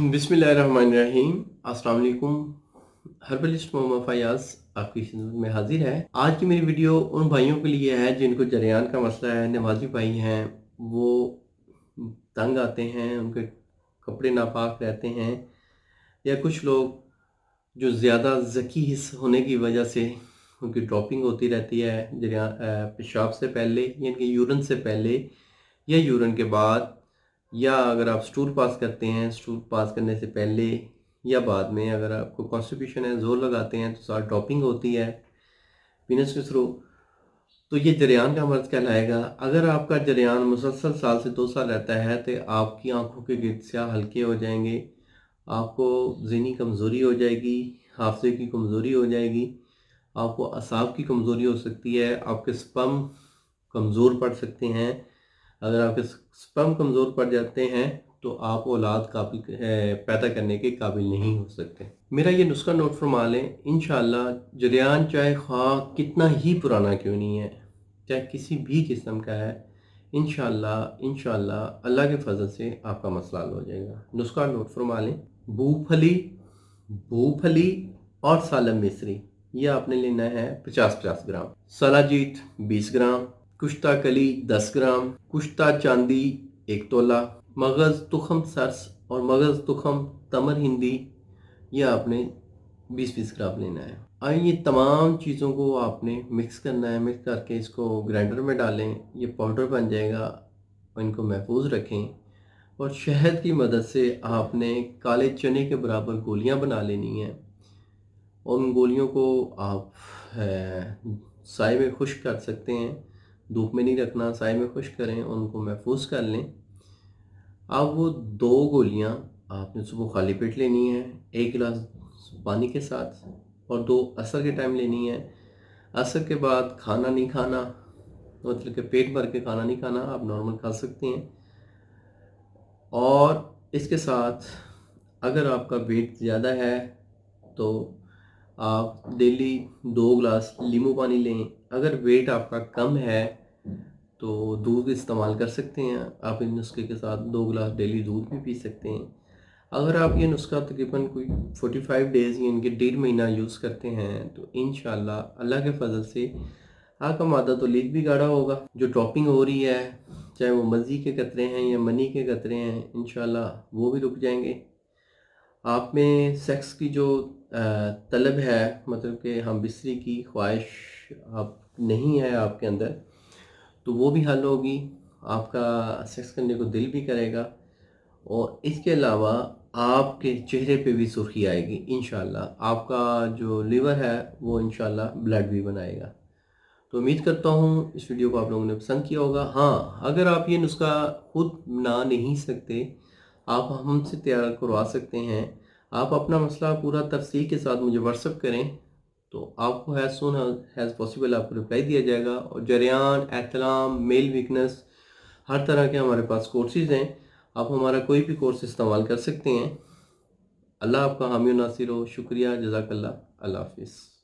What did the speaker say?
बिस्मिल्लाहिर्रहमानिर्रहीम। अस्सलाम वालेकुम। हर्बलिस्ट मोहम्मद फ़याज़ आपकी खिदमत में हाजिर है। आज की मेरी वीडियो उन भाइयों के लिए है जिनको जरेयान का मसला है। नमाज़ी भाई हैं, वो तंग आते हैं, उनके कपड़े नापाक रहते हैं, या कुछ लोग जो ज़्यादा ज़की हिस्स होने की वजह से उनकी ड्रॉपिंग होती रहती है पेशाब से पहले, यानी कि यूरिन से पहले या यूरिन के बाद, या अगर आप स्टूल पास करते हैं, स्टूल पास करने से पहले या बाद में, अगर आपको कॉन्स्टिपेशन है, ज़ोर लगाते हैं तो साथ ड्रॉपिंग होती है पीनस के थ्रू, तो ये जरियान का मर्ज़ कहलाएगा। अगर आपका जरियान मुसलसल साल से 2 साल रहता है तो आपकी आंखों के गिर्द स्याह हल्के हो जाएंगे, आपको ज़हनी कमज़ोरी हो जाएगी, हाफ़ज़े की कमज़ोरी हो जाएगी, आपको असाब की कमज़ोरी हो सकती है, आपके स्पर्म कमज़ोर पड़ सकते हैं। अगर आपके स्पर्म कमज़ोर पड़ जाते हैं तो आप औलाद काबिल पैदा करने के काबिल नहीं हो सकते। मेरा ये नुस्खा नोट फरमा लें, इंशाअल्लाह जरियान चाहे ख्वाह कितना ही पुराना क्यों नहीं है, चाहे किसी भी किस्म का है, इंशाअल्लाह इंशाअल्लाह अल्लाह के फजल से आपका मसला हल हो जाएगा। नुस्खा नोट फरमा लें। मूँगफली, मूँगफली और सालम मिस्री, ये आपने लेना है 50-50 ग्राम। सलाजीत 20 ग्राम, कुश्ता कली 10 ग्राम, कुश्ता चांदी 1 तोला, मगज़ तुखम सरस और मगज़ तुखम तमर हिंदी, ये आपने 20-20 ग्राम लेना है। और ये तमाम चीज़ों को आपने मिक्स करना है। मिक्स करके इसको ग्राइंडर में डालें, ये पाउडर बन जाएगा, और इनको महफूज रखें। और शहद की मदद से आपने काले चने के बराबर गोलियां बना लेनी हैं, और उन गोलियों को आप साए में खुश्क कर सकते हैं। धूप में नहीं रखना, साए में खुश्क करें और उनको महफूज कर लें। अब वो 2 गोलियां आपने सुबह खाली पेट लेनी है, 1 गिलास पानी के साथ, और 2 असर के टाइम लेनी है। असर के बाद खाना नहीं खाना, मतलब कि पेट भर के खाना नहीं खाना, आप नॉर्मल खा सकते हैं। और इसके साथ अगर आपका वेट ज़्यादा है तो आप डेली 2 गिलास नींबू पानी लें। अगर वेट आपका कम है तो दूध इस्तेमाल कर सकते हैं। आप इन नुस्खे के साथ 2 गिलास डेली दूध भी पी सकते हैं। अगर आप ये नुस्खा तकरीबन कोई 45 डेज़ यानी कि 1.5 महीना यूज़ करते हैं तो इंशाअल्लाह अल्लाह के फजल से आपका मादा तौलीद भी गाढ़ा होगा। जो ड्रॉपिंग हो रही है, चाहे वो मज़ी के कतरे हैं या मनी के कतरे हैं, इंशाअल्लाह वो भी रुक जाएंगे। आप में सेक्स की जो तलब है, मतलब कि हम बिस्तरी की ख्वाहिश आप नहीं है आपके अंदर, तो वो भी हल होगी। आपका सेक्स करने को दिल भी करेगा, और इसके अलावा आपके चेहरे पे भी सुर्खी आएगी इंशाअल्लाह। आपका जो लिवर है वो इंशाअल्लाह ब्लड भी बनाएगा। तो उम्मीद करता हूँ इस वीडियो को आप लोगों ने पसंद किया होगा। हाँ, अगर आप ये नुस्खा खुद बना नहीं सकते, आप हमसे तैयार करवा सकते हैं। आप अपना मसला पूरा तफसील के साथ मुझे व्हाट्सअप करें, तो आपको हैज़ सून हैज़ पॉसिबल आपको रिप्लाई दिया जाएगा। और जरियान, एहतलाम, मेल वीकनेस, हर तरह के हमारे पास कोर्सेज़ हैं। आप हमारा कोई भी कोर्स इस्तेमाल कर सकते हैं। अल्लाह आपका हामी नासिर हो। शुक्रिया, जज़ाकल्लाह। अल्लाह हाफ़िज़।